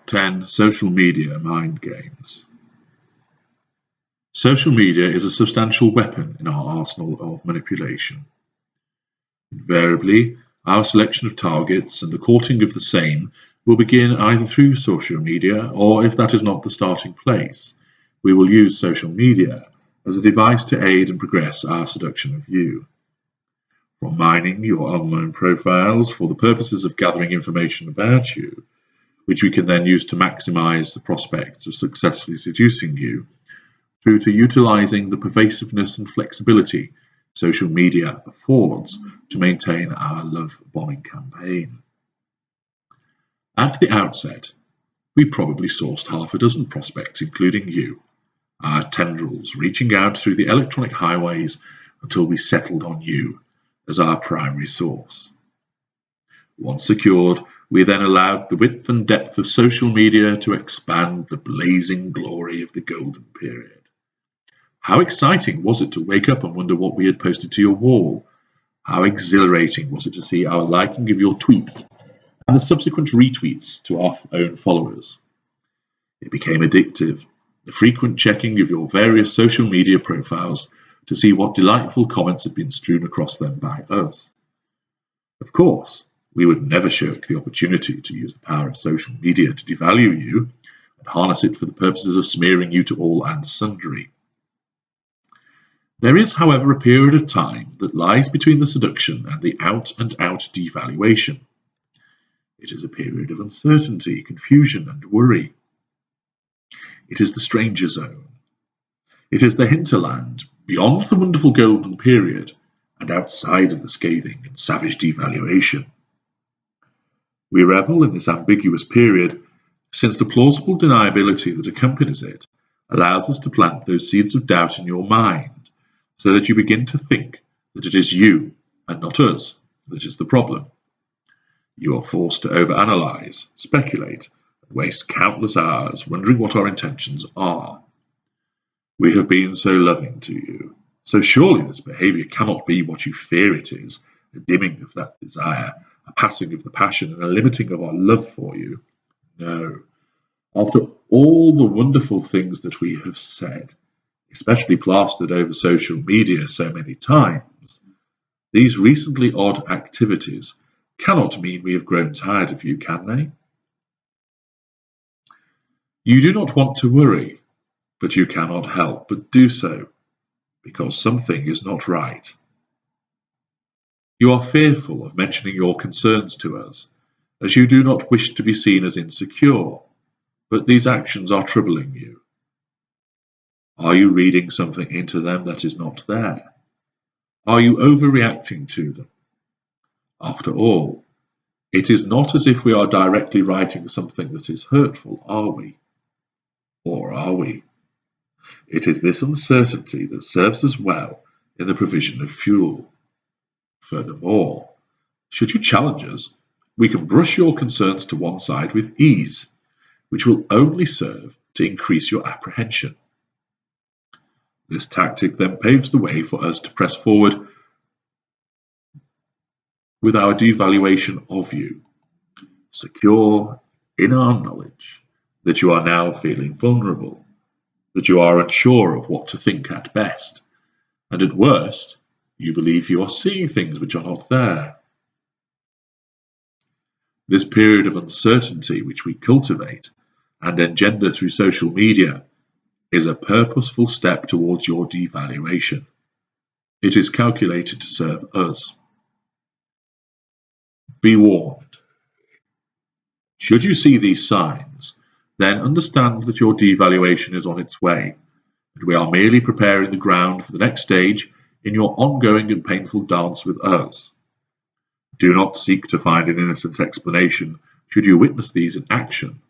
10 Social Media Mind Games. Social media is a substantial weapon in our arsenal of manipulation. Invariably, our selection of targets and the courting of the same will begin either through social media, or if that is not the starting place, we will use social media as a device to aid and progress our seduction of you. From mining your online profiles for the purposes of gathering information about you, which we can then use to maximize the prospects of successfully seducing you, through to utilizing the pervasiveness and flexibility social media affords to maintain our love bombing campaign. At the outset, we probably sourced half a dozen prospects, including you, our tendrils reaching out through the electronic highways until we settled on you as our primary source. Once secured, we then allowed the width and depth of social media to expand the blazing glory of the golden period. How exciting was it to wake up and wonder what we had posted to your wall? How exhilarating was it to see our liking of your tweets and the subsequent retweets to our own followers? It became addictive, the frequent checking of your various social media profiles to see what delightful comments had been strewn across them by us. Of course, we would never shirk the opportunity to use the power of social media to devalue you and harness it for the purposes of smearing you to all and sundry. There is, however, a period of time that lies between the seduction and the out-and-out devaluation. It is a period of uncertainty, confusion, and worry. It is the stranger zone. It is the hinterland, beyond the wonderful golden period, and outside of the scathing and savage devaluation. We revel in this ambiguous period, since the plausible deniability that accompanies it allows us to plant those seeds of doubt in your mind, so that you begin to think that it is you and not us that is the problem. You are forced to overanalyze, speculate, and waste countless hours wondering what our intentions are. We have been so loving to you, so surely this behavior cannot be what you fear it is, a dimming of that desire, a passing of the passion, and a limiting of our love for you. No. After all the wonderful things that we have said, especially plastered over social media so many times, these recently odd activities cannot mean we have grown tired of you, can they? You do not want to worry, but you cannot help but do so, because something is not right. You are fearful of mentioning your concerns to us, as you do not wish to be seen as insecure, but these actions are troubling you. Are you reading something into them that is not there? Are you overreacting to them? After all, it is not as if we are directly writing something that is hurtful, are we? Or are we? It is this uncertainty that serves us well in the provision of fuel. Furthermore, should you challenge us, we can brush your concerns to one side with ease, which will only serve to increase your apprehension. This tactic then paves the way for us to press forward with our devaluation of you, secure in our knowledge that you are now feeling vulnerable, that you are unsure of what to think at best, and at worst, you believe you are seeing things which are not there. This period of uncertainty which we cultivate and engender through social media is a purposeful step towards your devaluation. It is calculated to serve us. Be warned. Should you see these signs, then understand that your devaluation is on its way, and we are merely preparing the ground for the next stage in your ongoing and painful dance with us. Do not seek to find an innocent explanation should you witness these in action.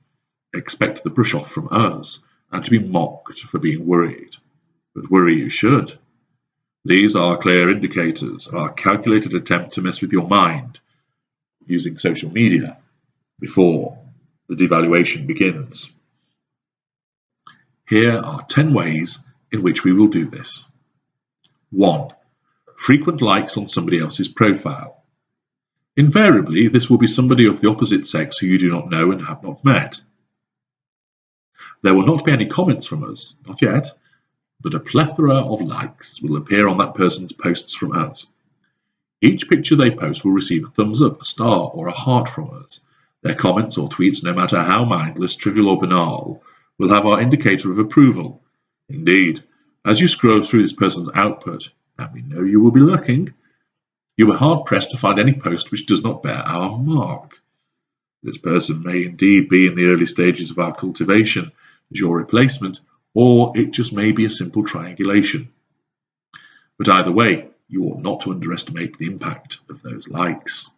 Expect the brush off from us, and to be mocked for being worried. But worry you should. These are clear indicators of our calculated attempt to mess with your mind using social media before the devaluation begins. Here are 10 ways in which we will do this. 1. Frequent likes on somebody else's profile. Invariably, this will be somebody of the opposite sex who you do not know and have not met. There will not be any comments from us, not yet, but a plethora of likes will appear on that person's posts from us. Each picture they post will receive a thumbs up, a star, or a heart from us. Their comments or tweets, no matter how mindless, trivial, or banal, will have our indicator of approval. Indeed, as you scroll through this person's output, and we know you will be looking, you are hard-pressed to find any post which does not bear our mark. This person may indeed be in the early stages of our cultivation as your replacement, or it just may be a simple triangulation. But either way, you ought not to underestimate the impact of those likes.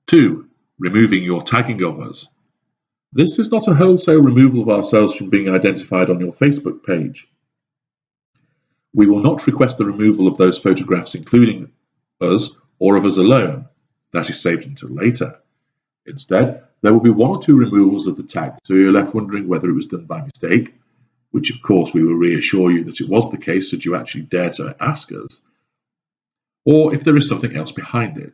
2. Removing your tagging of us. This is not a wholesale removal of ourselves from being identified on your Facebook page. We will not request the removal of those photographs including us or of us alone. That is saved until later. Instead, there will be 1 or 2 removals of the tag, so you're left wondering whether it was done by mistake, which of course we will reassure you that it was the case should you actually dare to ask us, or if there is something else behind it.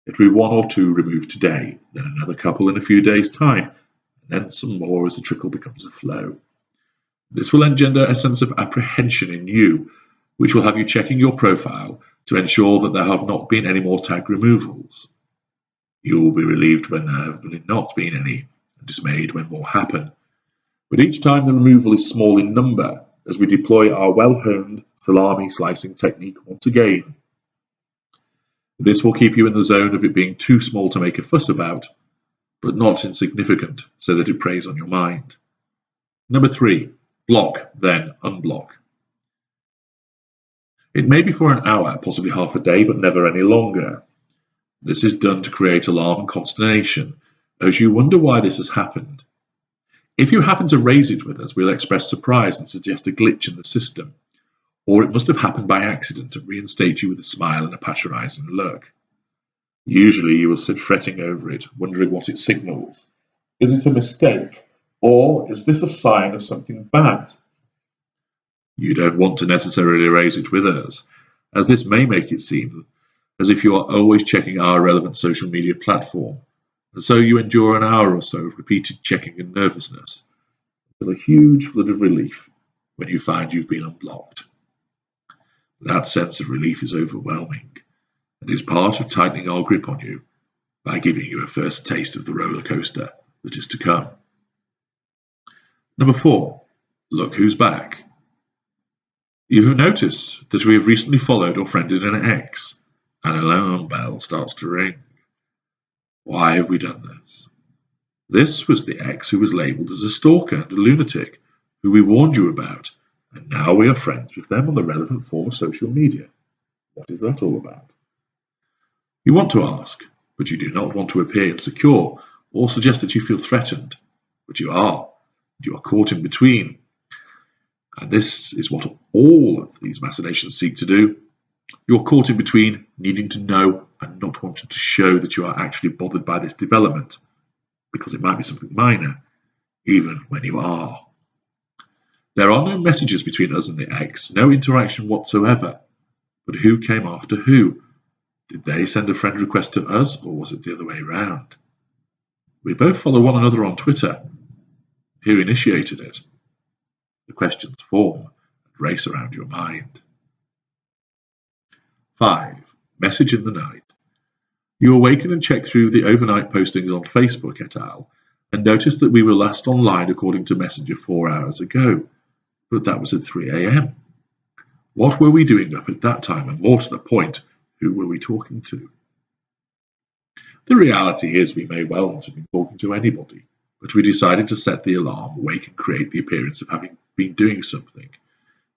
It will be 1 or 2 removed today, then another couple in a few days' time, and then some more as the trickle becomes a flow. This will engender a sense of apprehension in you, which will have you checking your profile to ensure that there have not been any more tag removals. You will be relieved when there have not been any, and dismayed when more happen. But each time the removal is small in number, as we deploy our well-honed salami slicing technique once again. This will keep you in the zone of it being too small to make a fuss about, but not insignificant so that it preys on your mind. Number 3, block, then unblock. It may be for an hour, possibly half a day, but never any longer. This is done to create alarm and consternation, as you wonder why this has happened. If you happen to raise it with us, we'll express surprise and suggest a glitch in the system, or it must have happened by accident and reinstate you with a smile and a patronizing look. Usually you will sit fretting over it, wondering what it signals. Is it a mistake, or is this a sign of something bad? You don't want to necessarily raise it with us, as this may make it seem as if you are always checking our relevant social media platform, and so you endure an hour or so of repeated checking and nervousness, until a huge flood of relief when you find you've been unblocked. That sense of relief is overwhelming, and is part of tightening our grip on you by giving you a first taste of the roller coaster that is to come. Number 4, look who's back. You have noticed that we have recently followed or friended an ex. An alarm bell starts to ring. Why have we done this? This was the ex who was labelled as a stalker and a lunatic, who we warned you about, and now we are friends with them on the relevant form of social media. What is that all about? You want to ask, but you do not want to appear insecure or suggest that you feel threatened, but you are. You are caught in between. And this is what all of these machinations seek to do. You're caught in between needing to know and not wanting to show that you are actually bothered by this development, because it might be something minor, even when you are. There are no messages between us and the ex, no interaction whatsoever. But who came after who? Did they send a friend request to us, or was it the other way round? We both follow one another on Twitter. Who initiated it? The questions form and race around your mind. 5. Message in the night. You awaken and check through the overnight postings on Facebook et al. And notice that we were last online according to Messenger 4 hours ago, but that was at 3 a.m. What were we doing up at that time, and more to the point, who were we talking to? The reality is we may well not have been talking to anybody, but we decided to set the alarm, wake and create the appearance of having been doing something,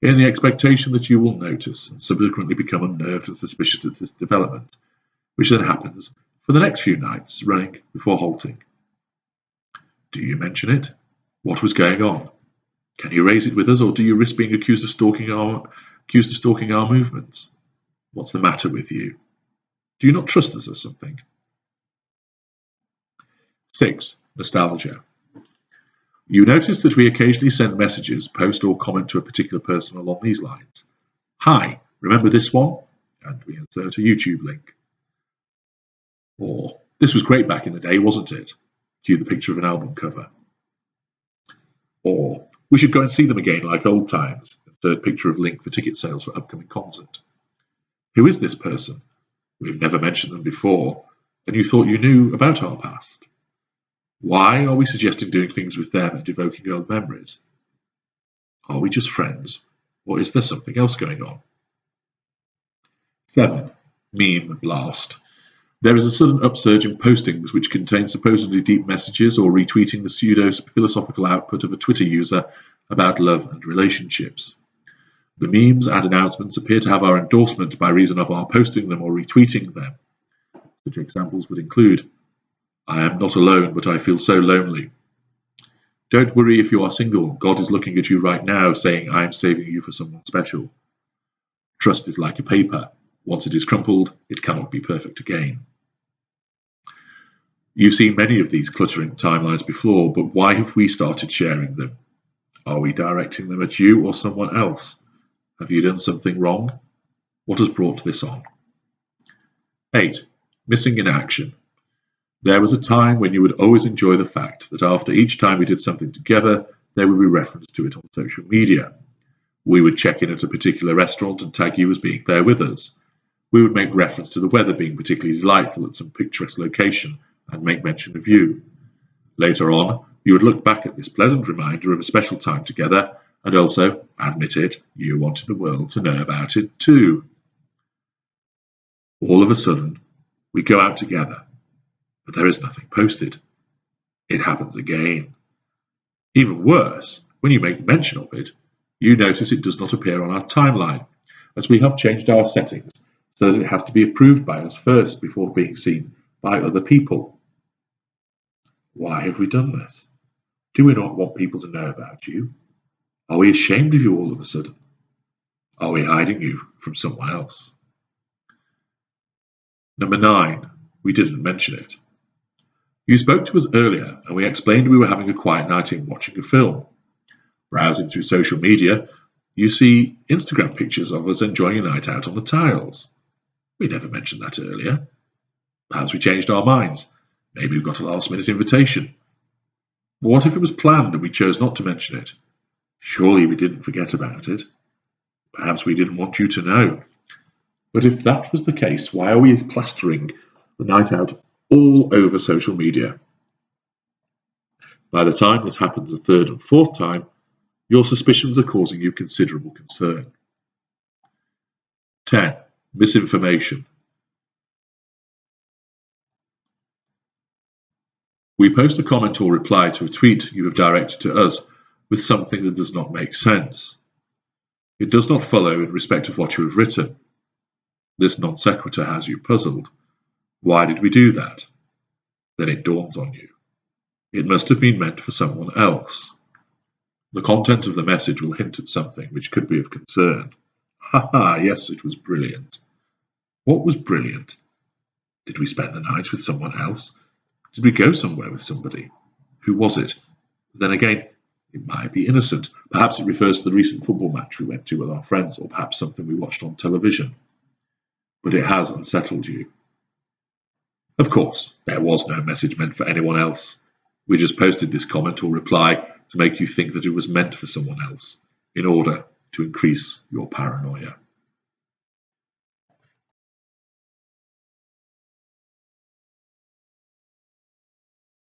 in the expectation that you will notice and subsequently become unnerved and suspicious of this development, which then happens for the next few nights, running before halting. Do you mention it? What was going on? Can you raise it with us, or do you risk being accused of stalking our movements? What's the matter with you? Do you not trust us or something? 6. Nostalgia. You notice that we occasionally send messages, post or comment to a particular person along these lines. Hi, remember this one? And we insert a YouTube link. Or, this was great back in the day, wasn't it? Cue the picture of an album cover. Or, we should go and see them again like old times. Insert picture of link for ticket sales for upcoming concert. Who is this person? We've never mentioned them before, and you thought you knew about our past. Why are we suggesting doing things with them and evoking old memories? Are we just friends, or is there something else going on? 7. Meme blast. There is a sudden upsurge in postings which contain supposedly deep messages or retweeting the pseudo-philosophical output of a Twitter user about love and relationships. The memes and announcements appear to have our endorsement by reason of our posting them or retweeting them. Such examples would include, I am not alone, but I feel so lonely. Don't worry if you are single. God is looking at you right now, saying, I am saving you for someone special. Trust is like a paper. Once it is crumpled, it cannot be perfect again. You've seen many of these cluttering timelines before, but why have we started sharing them? Are we directing them at you or someone else? Have you done something wrong? What has brought this on? 8. Missing in action. There was a time when you would always enjoy the fact that after each time we did something together, there would be reference to it on social media. We would check in at a particular restaurant and tag you as being there with us. We would make reference to the weather being particularly delightful at some picturesque location and make mention of you. Later on, you would look back at this pleasant reminder of a special time together and also, admit it, you wanted the world to know about it too. All of a sudden, we go out together, but there is nothing posted. It happens again. Even worse, when you make mention of it, you notice it does not appear on our timeline, as we have changed our settings so that it has to be approved by us first before being seen by other people. Why have we done this? Do we not want people to know about you? Are we ashamed of you all of a sudden? Are we hiding you from someone else? Number 9. We didn't mention it. You spoke to us earlier and we explained we were having a quiet night in watching a film. Browsing through social media, you see Instagram pictures of us enjoying a night out on the tiles. We never mentioned that earlier. Perhaps we changed our minds. Maybe we got a last-minute invitation. But what if it was planned and we chose not to mention it? Surely we didn't forget about it. Perhaps we didn't want you to know. But if that was the case, why are we plastering the night out all over social media? By the time this happens a third and fourth time, your suspicions are causing you considerable concern. 10. Misinformation. We post a comment or reply to a tweet you have directed to us with something that does not make sense. It does not follow in respect of what you have written. This non sequitur has you puzzled. Why did we do that? Then it dawns on you. It must have been meant for someone else. The content of the message will hint at something which could be of concern. Yes, it was brilliant. What was brilliant? Did we spend the night with someone else? Did we go somewhere with somebody? Who was it? Then again, it might be innocent. Perhaps it refers to the recent football match we went to with our friends, or perhaps something we watched on television. But it has unsettled you. Of course, there was no message meant for anyone else. We just posted this comment or reply to make you think that it was meant for someone else, in order to increase your paranoia.